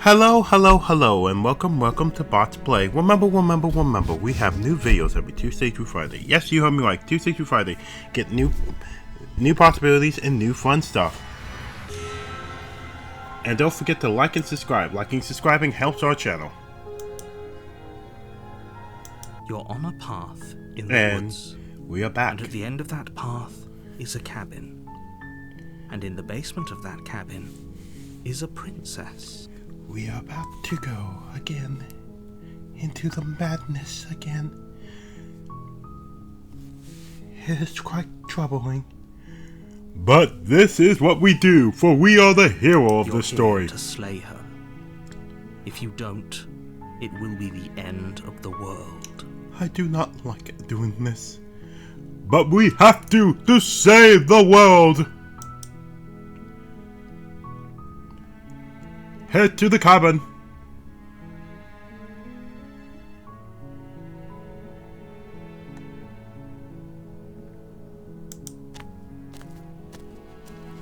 Hello, hello, hello, and welcome to Bots Play. Remember, we have new videos every Tuesday through Friday. Yes, you heard me right, Tuesday through Friday. Get new possibilities and new fun stuff. And don't forget to like and subscribe. Liking and subscribing helps our channel. You're on a path in the woods. We are back. And at the end of that path is a cabin. And in the basement of that cabin is a princess. We are about to go again into the madness again. It is quite troubling. But this is what we do, for we are the hero of the story. You're here to slay her. If you don't, it will be the end of the world. I do not like doing this, but we have to save the world. Head to the cabin.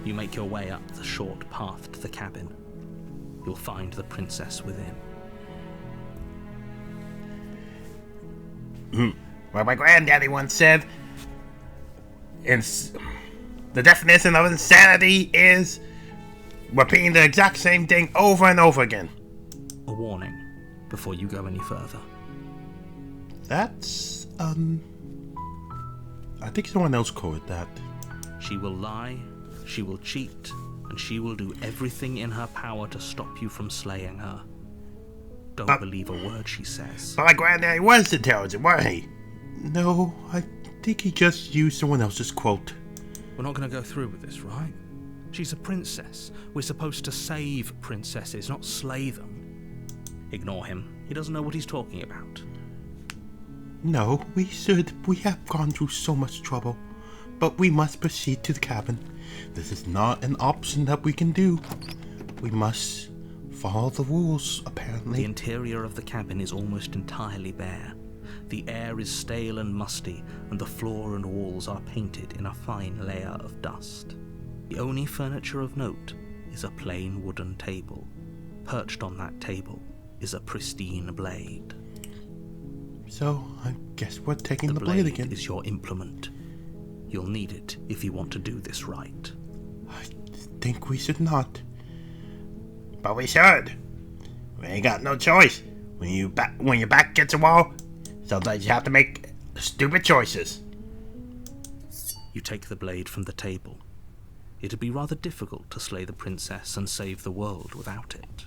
You make your way up the short path to the cabin. You'll find the princess within. Well, my granddaddy once said, the definition of insanity is repeating the exact same thing over and over again. A warning before you go any further. That's, I think someone else called it that. She will lie, she will cheat, and she will do everything in her power to stop you from slaying her. Don't believe a word she says. But my granddaddy was intelligent, wasn't he? No, I think he just used someone else's quote. We're not going to go through with this, right? She's a princess. We're supposed to save princesses, not slay them. Ignore him. He doesn't know what he's talking about. No, we should. We have gone through so much trouble. But we must proceed to the cabin. This is not an option that we can do. We must follow the rules, apparently. The interior of the cabin is almost entirely bare. The air is stale and musty, and the floor and walls are painted in a fine layer of dust. The only furniture of note is a plain wooden table. Perched on that table is a pristine blade. So, I guess we're taking the blade again. The blade is your implement. You'll need it if you want to do this right. I think we should not. But we should. We ain't got no choice. When your back gets a wall, sometimes you have to make stupid choices. You take the blade from the table. It'd be rather difficult to slay the princess and save the world without it.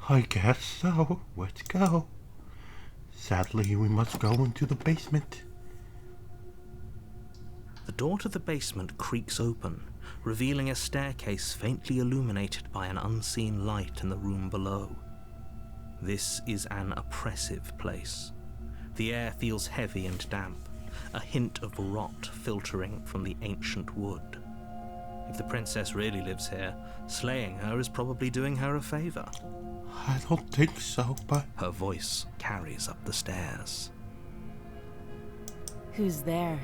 I guess so. Let's go. Sadly, we must go into the basement. The door to the basement creaks open, revealing a staircase faintly illuminated by an unseen light in the room below. This is an oppressive place. The air feels heavy and damp, a hint of rot filtering from the ancient wood. If the princess really lives here, slaying her is probably doing her a favor. I don't think so, but... Her voice carries up the stairs. Who's there?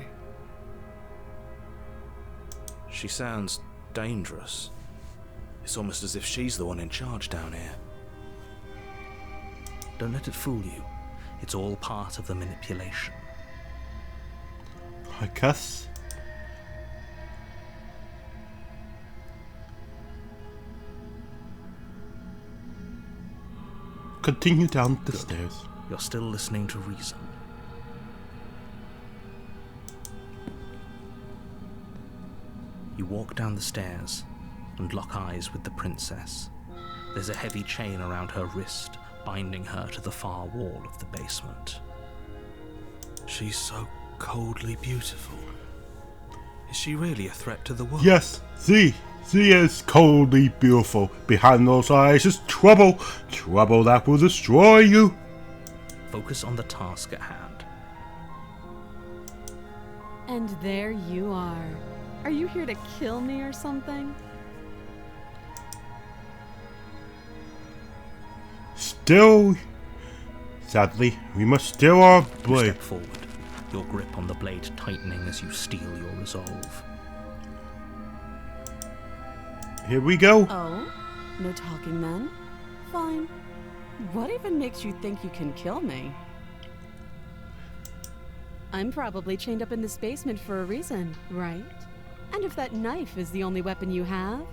She sounds dangerous. It's almost as if she's the one in charge down here. Don't let it fool you. It's all part of the manipulation. I guess... Continue down the stairs. You're still listening to reason. You walk down the stairs and lock eyes with the princess. There's a heavy chain around her wrist, binding her to the far wall of the basement. She's so coldly beautiful. Is she really a threat to the world? Yes, she is coldly beautiful. Behind those eyes is trouble. Trouble that will destroy you. Focus on the task at hand. And there you are. Are you here to kill me or something? Still... Sadly, we must steal our You blade. step forward, your grip on the blade tightening as you steel your resolve. Here we go. Oh? No talking then? fine. What even makes you think you can kill me? I'm probably chained up in this basement for a reason, right? And if that knife is the only weapon you have,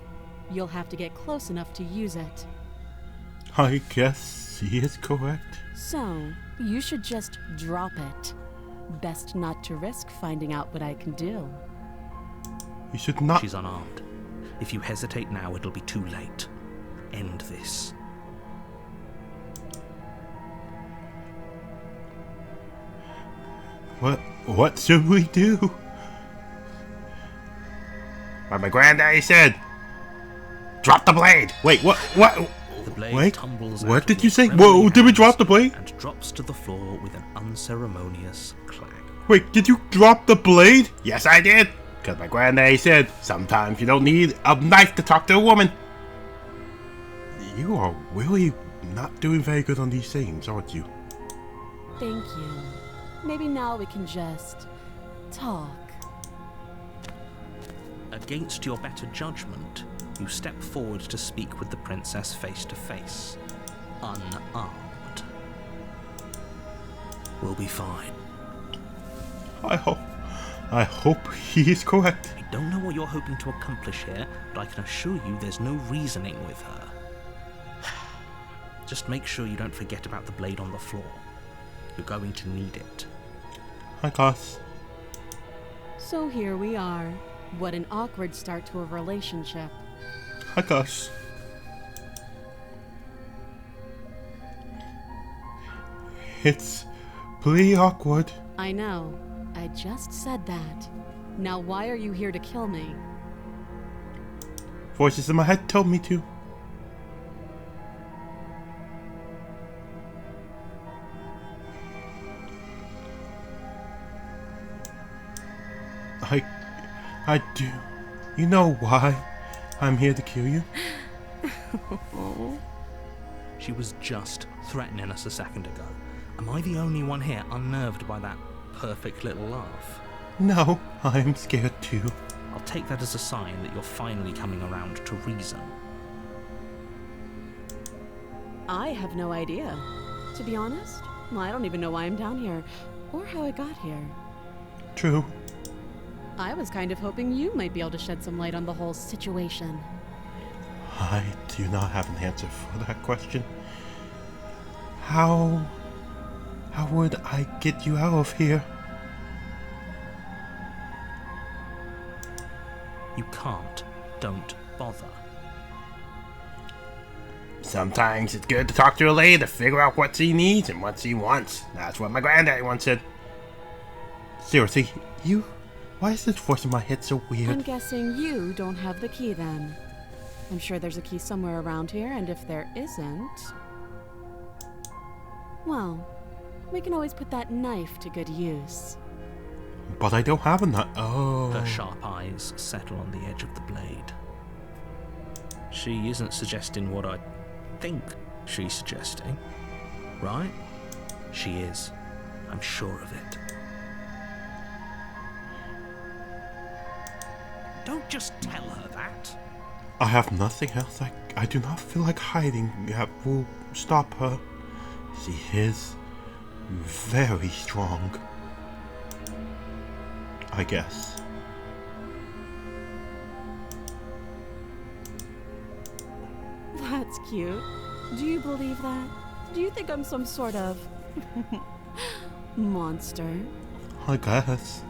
you'll have to get close enough to use it. I guess he is correct. So, you should just drop it. Best not to risk finding out what I can do. You should not. She's unarmed. If you hesitate now, it'll be too late. End this. What should we do? What my granddaddy said. Drop the blade. Wait, what? The blade Wait, tumbles what out did of you your say? trembling Whoa, did we hands drop the blade? And drops to the floor with an unceremonious clack. Wait, did you drop the blade? Yes, I did. Because my granddaddy said sometimes you don't need a knife to talk to a woman. You are really not doing very good on these things, aren't you? Thank you. Maybe now we can just talk. Against your better judgment, you step forward to speak with the princess face to face, unarmed. We'll be fine. I hope he is correct. I don't know what you're hoping to accomplish here, but I can assure you there's no reasoning with her. Just make sure you don't forget about the blade on the floor. You're going to need it. I guess. So here we are. What an awkward start to a relationship. I guess. It's pretty awkward. I know. I just said that. Now why are you here to kill me? Voices in my head told me to. I do. You know why I'm here to kill you? She was just threatening us a second ago. Am I the only one here unnerved by that perfect little laugh? No, I'm scared too. I'll take that as a sign that you're finally coming around to reason. I have no idea. To be honest, I don't even know why I'm down here, or how I got here. True. I was kind of hoping you might be able to shed some light on the whole situation. I do not have an answer for that question. How would I get you out of here? You can't. Don't bother. Sometimes it's good to talk to a lady to figure out what she needs and what she wants. That's what my granddaddy once said. Seriously, you? Why is this voice in my head so I'm weird? guessing you don't have the key then. I'm sure there's a key somewhere around here, and if there isn't... well, we can always put that knife to good use. But I don't have a knife. Oh. Her sharp eyes settle on the edge of the blade. She isn't suggesting what I think she's suggesting, right? She is. I'm sure of it. Don't just tell her that. I have nothing else. I do not feel like hiding that will stop her. She is very strong. I guess. That's cute. Do you believe that? Do you think I'm some sort of... monster? I guess.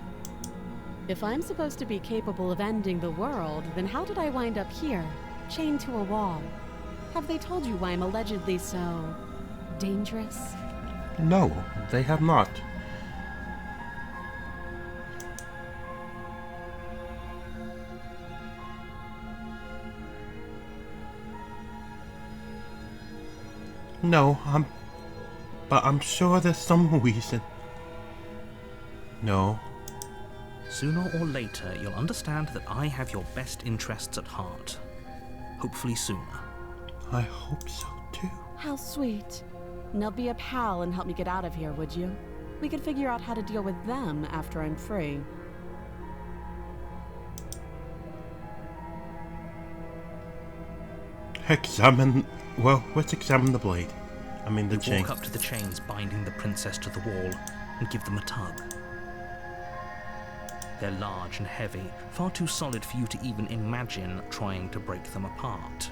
If I'm supposed to be capable of ending the world, then how did I wind up here, chained to a wall? Have they told you why I'm allegedly so... dangerous? No, they have not. No, but I'm sure there's some reason. No. Sooner or later, you'll understand that I have your best interests at heart. Hopefully sooner. I hope so too. How sweet. Now be a pal and help me get out of here, would you? We could figure out how to deal with them after I'm free. Examine Well, let's examine the blade. I mean the chain. Walk up to the chains binding the princess to the wall and give them a tug. They're large and heavy, far too solid for you to even imagine trying to break them apart.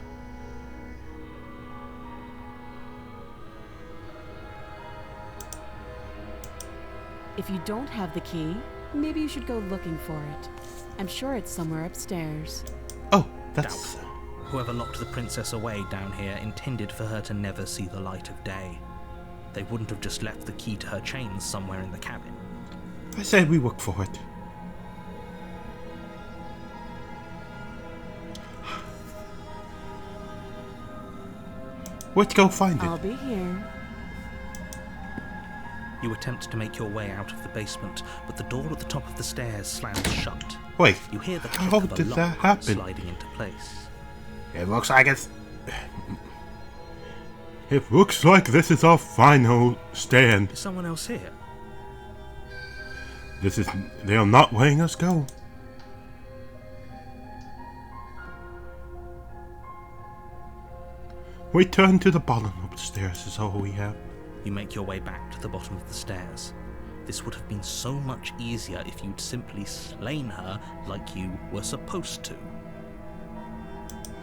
If you don't have the key, maybe you should go looking for it. I'm sure it's somewhere upstairs. Oh, that's... Doubtful. Whoever locked the princess away down here intended for her to never see the light of day. They wouldn't have just left the key to her chains somewhere in the cabin. I said we look for it. Let's go find I'll it. be here. You attempt to make your way out of the basement, but the door at the top of the stairs slams shut. Wait, You hear the click how of a did lock that happen? sliding into place. It looks like it's. It looks like this is our final stand. Is someone else here? This is... They are not letting us go. We turn to the bottom of the stairs is all we have. You make your way back to the bottom of the stairs. This would have been so much easier if you'd simply slain her like you were supposed to.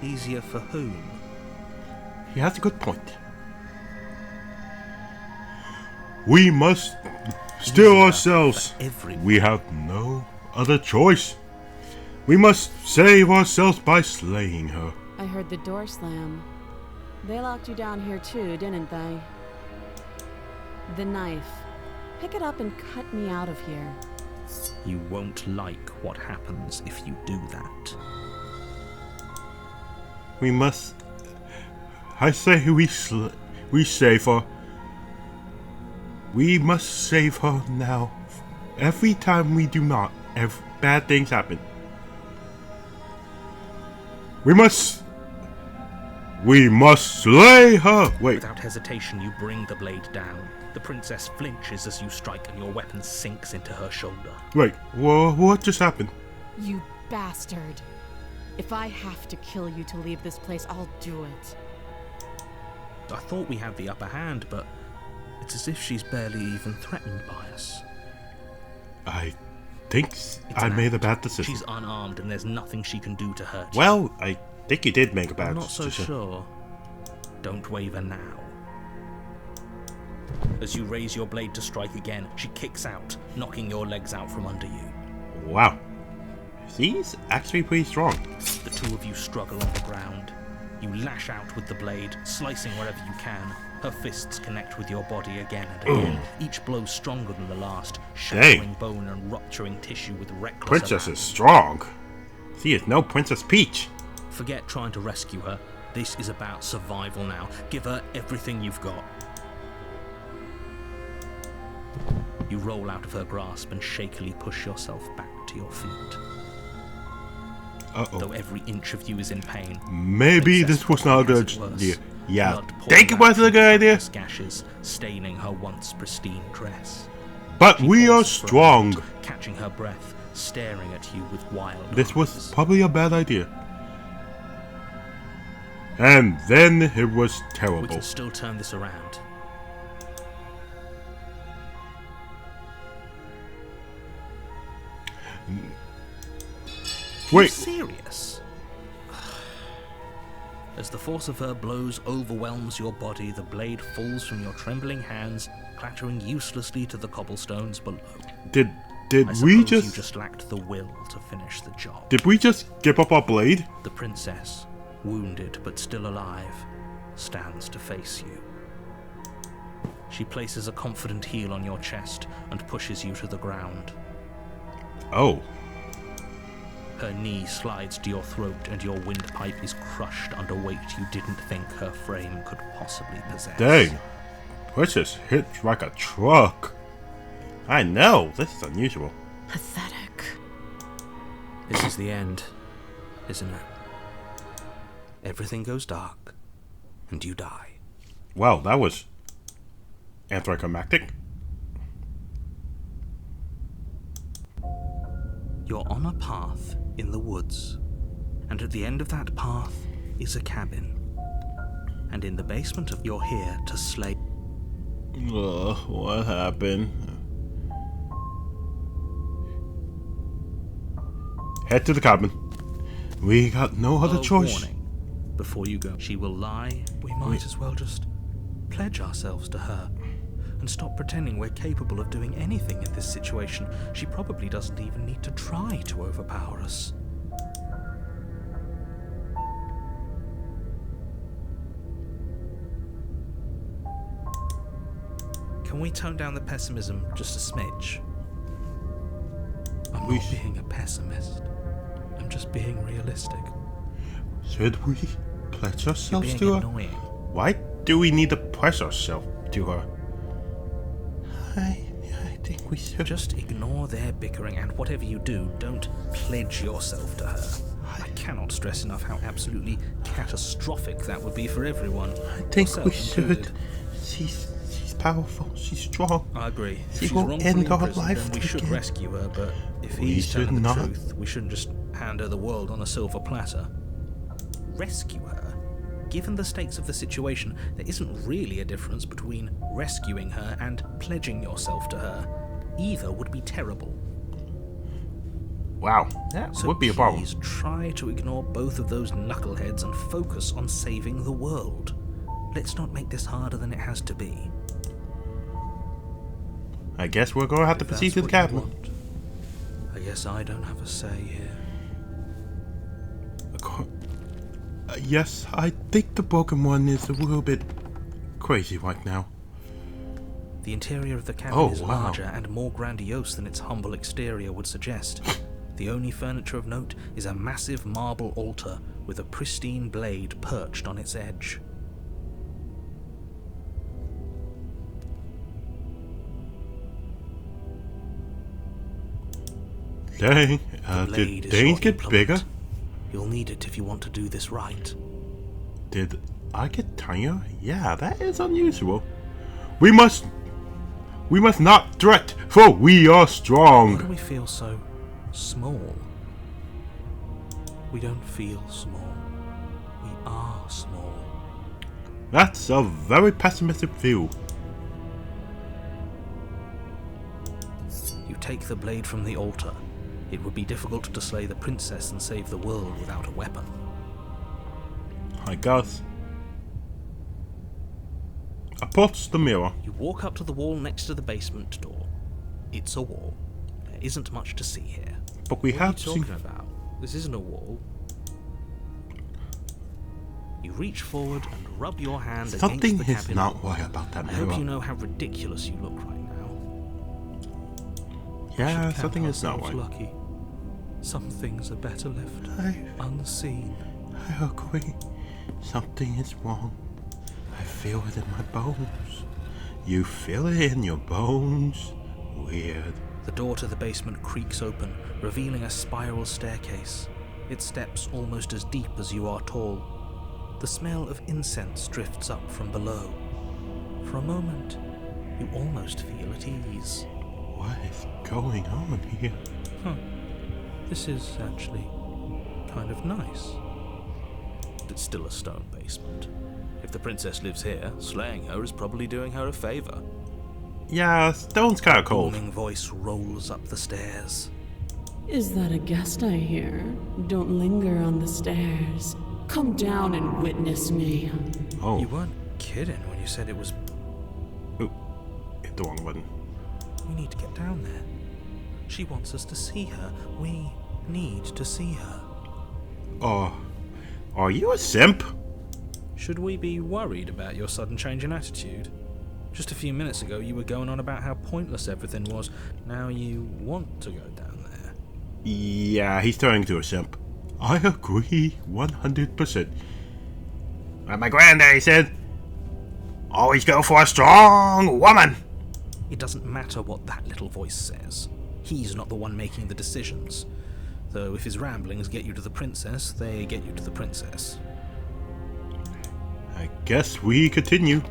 Easier for whom? He has a good point. We must still Easier ourselves. for everyone. We have no other choice. We must save ourselves by slaying her. I heard the door slam. They locked you down here too, didn't they? The knife. Pick it up and cut me out of here. You won't like what happens if you do that. We must... I say we save her. We must save her now. Every time we do not, bad things happen. We must slay her! Wait, Without hesitation, you bring the blade down. The princess flinches as you strike and your weapon sinks into her shoulder. wait, what just happened? You bastard. If I have to kill you to leave this place, I'll do it. I thought we had the upper hand, but it's as if she's barely even threatened by us. I think I an made a act. bad decision. She's unarmed and there's nothing she can do to hurt you. Well, I think you did make a bad I'm not so decision. sure. Don't waver now. As you raise your blade to strike again, she kicks out, knocking your legs out from under you. Wow. She's actually pretty strong. The two of you struggle on the ground. You lash out with the blade, slicing wherever you can. Her fists connect with your body again and again, each blow stronger than the last, shattering bone and rupturing tissue with reckless Princess abandon. is strong. She is no Princess Peach. Forget trying to rescue her. This is about survival now. Give her everything you've got. You roll out of her grasp and shakily push yourself back to your feet. Uh-oh. Though every inch of you is in pain. Maybe Princess this was not a Poppy has good it worse. idea. Yeah, Blood pouring think it out wasn't a from good idea. countless gashes, staining her once pristine dress. But She we are pauses for a strong. moment, catching her breath, staring at you with wild This was eyes. probably a bad idea. And then it was We terrible. can still turn this around. Are you Wait, serious? As the force of her blows overwhelms your body, the blade falls from your trembling hands, clattering uselessly to the cobblestones below. did I suppose we you just just lacked the will to finish the job. did we just give up our blade? The princess, wounded but still alive, stands to face you. She places a confident heel on your chest and pushes you to the ground. Oh, Her knee slides to your throat and your windpipe is crushed under weight you didn't think her frame could possibly possess. dang. Princess hit like a truck. I know, this is unusual. Pathetic. This is the end, isn't it? Everything goes dark, and you die. Wow, that was anticlimactic. You're on a path in the woods, and at the end of that path is a cabin. and in the basement of you're here to slay. What happened? Head to the cabin. We got no other choice. Warning. Before you go, she will lie. We might as well just pledge ourselves to her and stop pretending we're capable of doing anything in this situation. She probably doesn't even need to try to overpower us. Can we tone down the pessimism just a smidge? I'm not being a pessimist. I'm just being realistic. Should we pledge You're ourselves being to her? annoying. Why do we need to pledge ourselves to her? I think we should. Just ignore their bickering, and whatever you do, don't pledge yourself to her. I cannot stress enough how absolutely catastrophic that would be for everyone. I think we yourself should. included. She's powerful. She's strong. I agree. If She she's will wrongfully end our imprisoned, life then we should again. rescue her, but if We he's should telling the not. truth, we shouldn't just hand her the world on a silver platter. Rescue her? Given the stakes of the situation, there isn't really a difference between rescuing her and pledging yourself to her. Either would be terrible. Wow, that So would be a problem. please try to ignore both of those knuckleheads and focus on saving the world. Let's not make this harder than it has to be. I guess we're going to have to If proceed that's to the what you cabin. want, I guess I don't have a say here. Yes, I think the broken one is a little bit crazy right now. The interior of the cabin Oh, is wow. larger and more grandiose than its humble exterior would suggest. The only furniture of note is a massive marble altar with a pristine blade perched on its edge. Dang, The blade did is things your get implement. bigger? You'll need it if you want to do this right. Did I get tinier? Yeah, that is unusual. We must not threat, for we are Why do strong. we feel so small? We don't feel small. We are small. That's a very pessimistic view. You take the blade from the altar. It would be difficult to slay the princess and save the world without a weapon. I guess. Approach the mirror. You walk up to the wall next to the basement door. It's a wall. There isn't much to see here. But we What are have you seen. talking about? This isn't a wall. You reach forward and rub your hand Something against the is cabin not wall. right about that I hope you mirror. know how ridiculous you look right now. We Yeah, should something count is not ourselves right. lucky. Some things are better left I unseen. agree. Something is wrong. I feel it in my bones. You feel it in your bones? Weird. The door to the basement creaks open, revealing a spiral staircase. Its steps almost as deep as you are tall. The smell of incense drifts up from below. For a moment, you almost feel at ease. What is going on here? This is actually kind of nice. But it's still a stone basement. If the princess lives here, slaying her is probably doing her a favor. Yeah, stone's kinda cold. Booming voice rolls up the stairs. Is that a guest I hear? Don't linger on the stairs. Come down and witness me. Oh, You weren't kidding when you said it was. ooh, hit the wrong button. We need to get down there. She wants us to see her. We need to see her. Oh, are you a simp? Should we be worried about your sudden change in attitude? Just a few minutes ago, you were going on about how pointless everything was. Now you want to go down there. Yeah, he's turning into a simp. I agree 100%. Like my granddaddy said, always go for a strong woman. It doesn't matter what that little voice says. He's not the one making the decisions. Though if his ramblings get you to the princess, they get you to the princess. I guess we continue.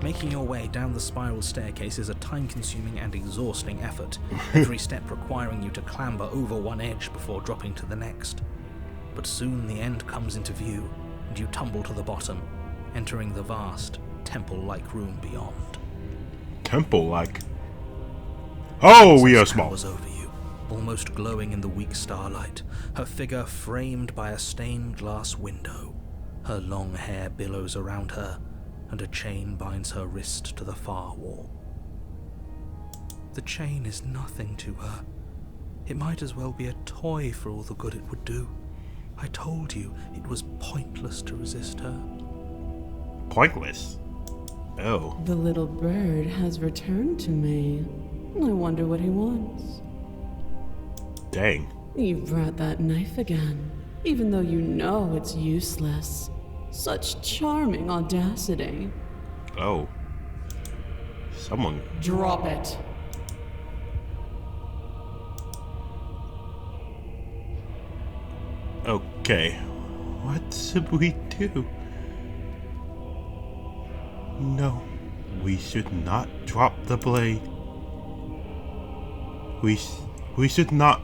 Making your way down the spiral staircase is a time-consuming and exhausting effort, every step requiring you to clamber over one edge before dropping to the next. But soon the end comes into view, and you tumble to the bottom. entering the vast, temple-like room beyond. Temple-like. Oh, we are Zeus small. towers over you, almost glowing in the weak starlight, her figure framed by a stained glass window. Her long hair billows around her, and a chain binds her wrist to the far wall. The chain is nothing to her. It might as well be a toy for all the good it would do. I told you it was pointless to resist her. Pointless. Oh. The little bird has returned to me. I wonder what he wants. Dang. You brought that knife again, even though you know it's useless. Such charming audacity. Oh. Someone. Drop it. Okay. What should we do? No. We should not drop the blade. We should not.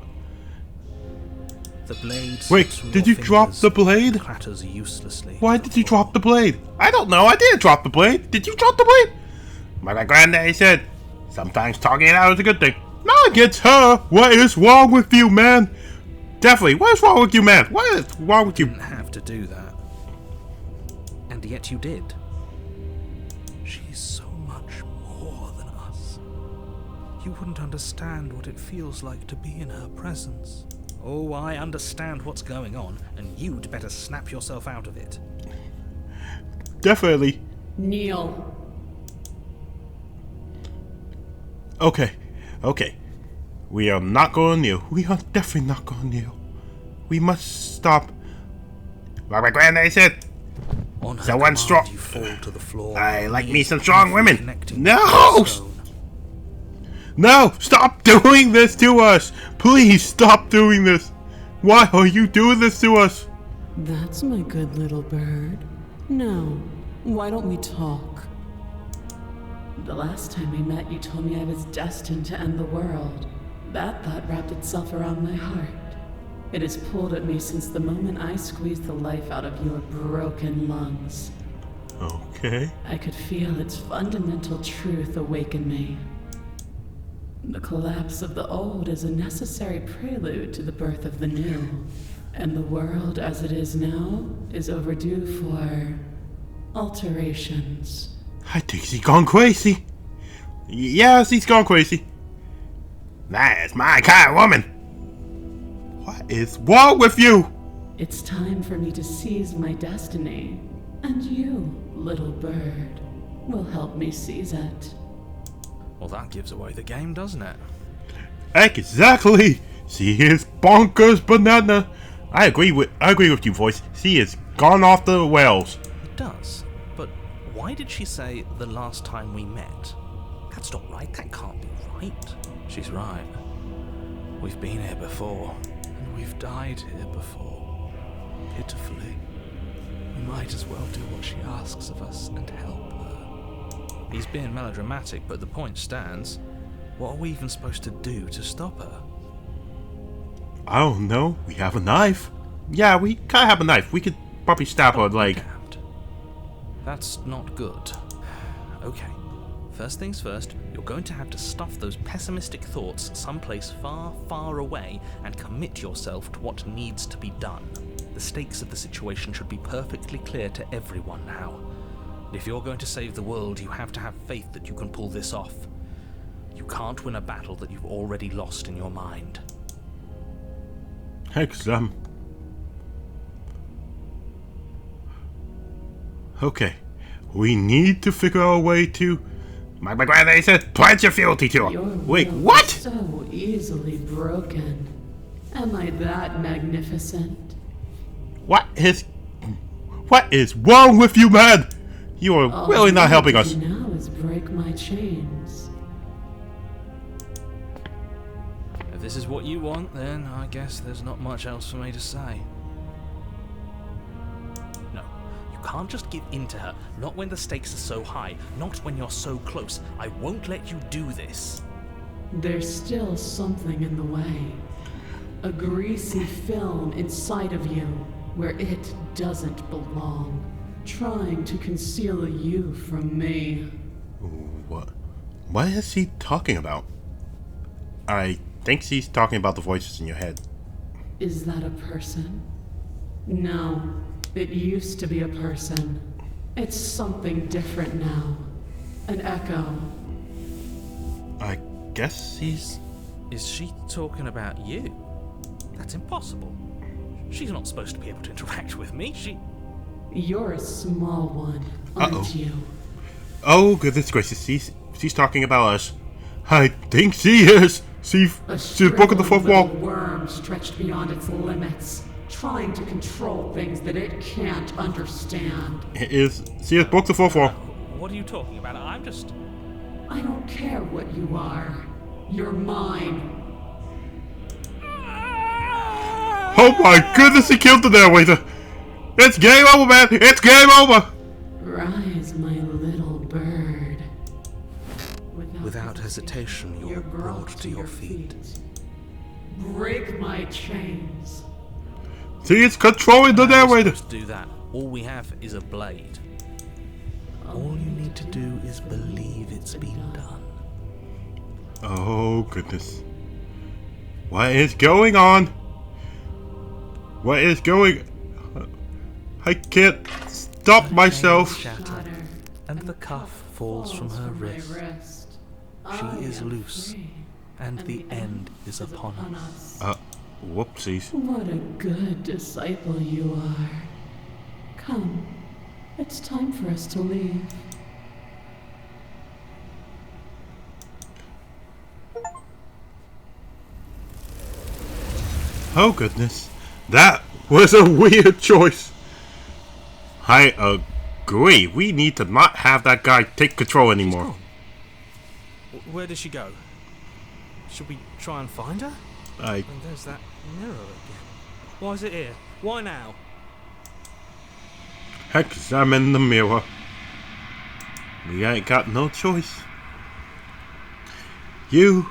The blade Wait, slips from did your you drop fingers the blade? and clatters uselessly. Why to did the you drop the floor. blade? I don't know. I didn't drop the blade. Did you drop the blade? My granddaddy said, sometimes talking it out is a good thing. Not against her. What is wrong with you, man? Definitely. What is wrong with you, man? What is wrong with you? Didn't have to do that. And yet you did. She's so much more than us. You wouldn't understand what it feels like to be in her presence. Oh, I understand what's going on, and you'd better snap yourself out of it. Definitely. Kneel. Okay. Okay. We are not going to kneel. We are definitely not going to kneel. We must stop. Like my granddaddy said, On her So one command, strong- you fall to the floor. I like knees me some strong women. connecting No! to the stone. No! Stop doing this to us! Please stop doing this! Why are you doing this to us? That's my good little bird. Now, why don't we talk? The last time we met, you told me I was destined to end the world. That thought wrapped itself around my heart. It has pulled at me since the moment I squeezed the life out of your broken lungs. Okay. I could feel its fundamental truth awaken me. The collapse of the old is a necessary prelude to the birth of the new. And the world as it is now is overdue for alterations. I think she's gone crazy. Yes, he's gone crazy. that's my kind of woman. What is wrong with you? It's time for me to seize my destiny. And you, little bird, will help me seize it. Well, that gives away the game, doesn't it? Exactly. She is bonkers banana. I agree with you, voice. She is gone off the rails. It does. But why did she say the last time we met? That's not right. That can't be right. She's right. We've been here before. And we've died here before. Pitifully. We might as well do what she asks of us and help her. He's being melodramatic, but the point stands. What are we even supposed to do to stop her? I don't know. We have a knife. Yeah, we kind of have a knife. We could probably stab her leg. Damned. That's not good. Okay. First things first, you're going to have to stuff those pessimistic thoughts someplace far, far away and commit yourself to what needs to be done. The stakes of the situation should be perfectly clear to everyone now. If you're going to save the world, you have to have faith that you can pull this off. You can't win a battle that you've already lost in your mind. Okay. We need to figure out a way to... My granddaddy said, pledge your fealty to her. Your Wait, will what? is so easily broken. Am I that magnificent? What is wrong with you, man? You are All really not you helping do us. now is break my chains. If this is what you want, then I guess there's not much else for me to say. No, you can't just give in to her. Not when the stakes are so high. Not when you're so close. I won't let you do this. There's still something in the way. A greasy film inside of you where it doesn't belong. trying to conceal you from me. What is he talking about? I think he's talking about the voices in your head. Is that a person? No, it used to be a person. It's something different now. An echo. I guess he's... Is she talking about you? That's impossible. She's not supposed to be able to interact with me. You're a small one, aren't you? Oh, goodness gracious, she's talking about us. I think she is. She's broken the fourth wall. A worm stretched beyond its limits, trying to control things that it can't understand. She has broken the fourth wall. What are you talking about? I don't care what you are. You're mine. Oh my goodness, he killed the narrator. It's game over, man. It's game over. Rise, my little bird. Without hesitation, you're brought to your feet. Break my chains. See, it's controlling the narrator. To do that, all we have is a blade. All you need to do is believe it's been done. Oh goodness. What is going on? What is going... I can't stop myself. Shatter, and the cuff falls from her wrist. She is loose, and the end is upon us. Whoopsies. What a good disciple you are. Come, it's time for us to leave. Oh goodness. That was a weird choice. I agree. We need to not have that guy take control anymore. Where did she go? Should we try and find her? And there's that mirror again. Why is it here? Why now? Examine the mirror. We ain't got no choice. You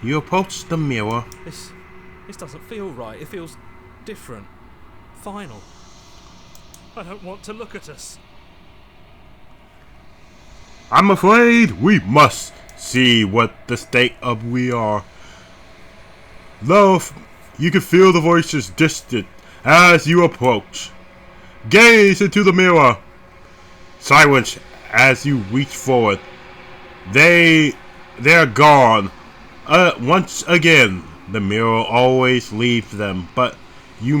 approach the mirror. This doesn't feel right. It feels different. Final. I don't want to look at us. I'm afraid we must see what the state of we are. Love, you can feel the voices distant as you approach. Gaze into the mirror. Silence as you reach forward. They're gone. Once again, the mirror always leaves them, but you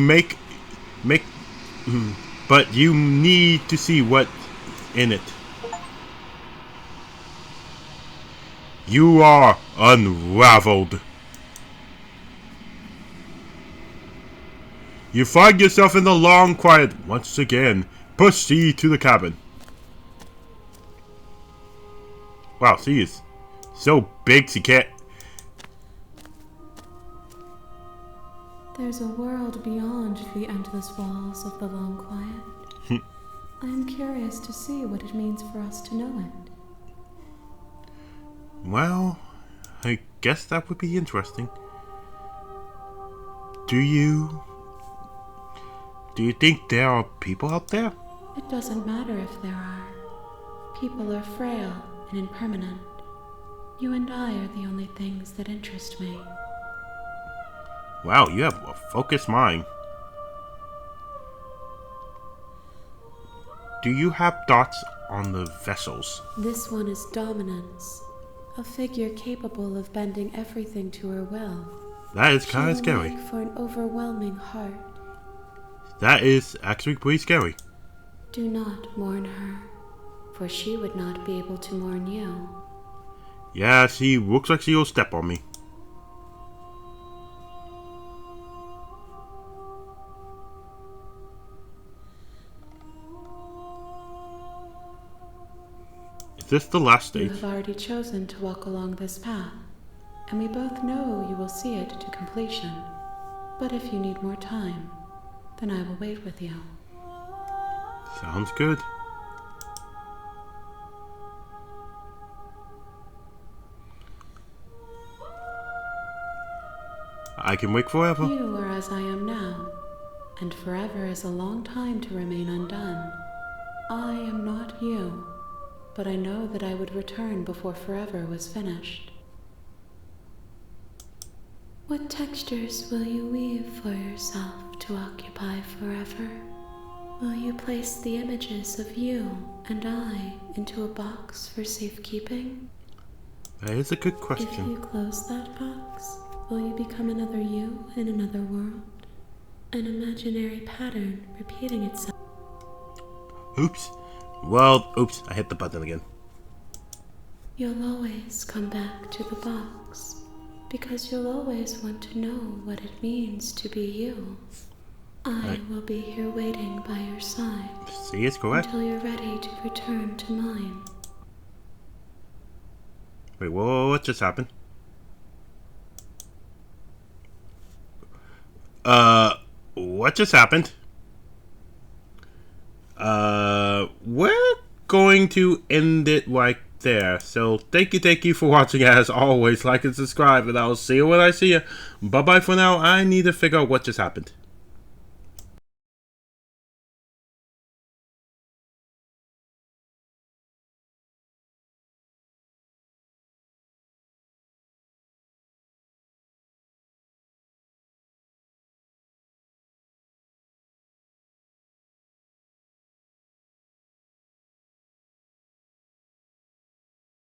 but you need to see what's in it. You are unraveled. You find yourself in the long quiet once again. Proceed to the cabin. Wow, she is so big she can't. There's a world beyond the endless walls of the long quiet. I am curious to see what it means for us to know it. Well, I guess that would be interesting. Do you think there are people out there? It doesn't matter if there are. People are frail and impermanent. You and I are the only things that interest me. Wow, you have a focused mind. Do you have thoughts on the vessels? This one is Dominance, a figure capable of bending everything to her will. That is kind of scary. Make for an overwhelming heart. That is actually pretty scary. Do not mourn her, for she would not be able to mourn you. Yeah, she looks like she'll step on me. Is this the last You stage? have already chosen to walk along this path, and we both know you will see it to completion. But if you need more time, then I will wait with you. Sounds good. I can wait forever. You are as I am now, and forever is a long time to remain undone. I am not you, but I know that I would return before forever was finished. What textures will you weave for yourself to occupy forever? Will you place the images of you and I into a box for safekeeping? That is a good If question. you close that box, will you become another you in another world? An imaginary pattern repeating itself. Oops. Well, oops, I hit the button again. You'll always come back to the box, because you'll always want to know what it means to be you. I will be here waiting by your side See, it's correct. until you're ready to return to mine. Wait, what just happened? What just happened? We're going to end it right there. So, thank you for watching. As always, like and subscribe, and I'll see you when I see you. Bye-bye for now. I need to figure out what just happened.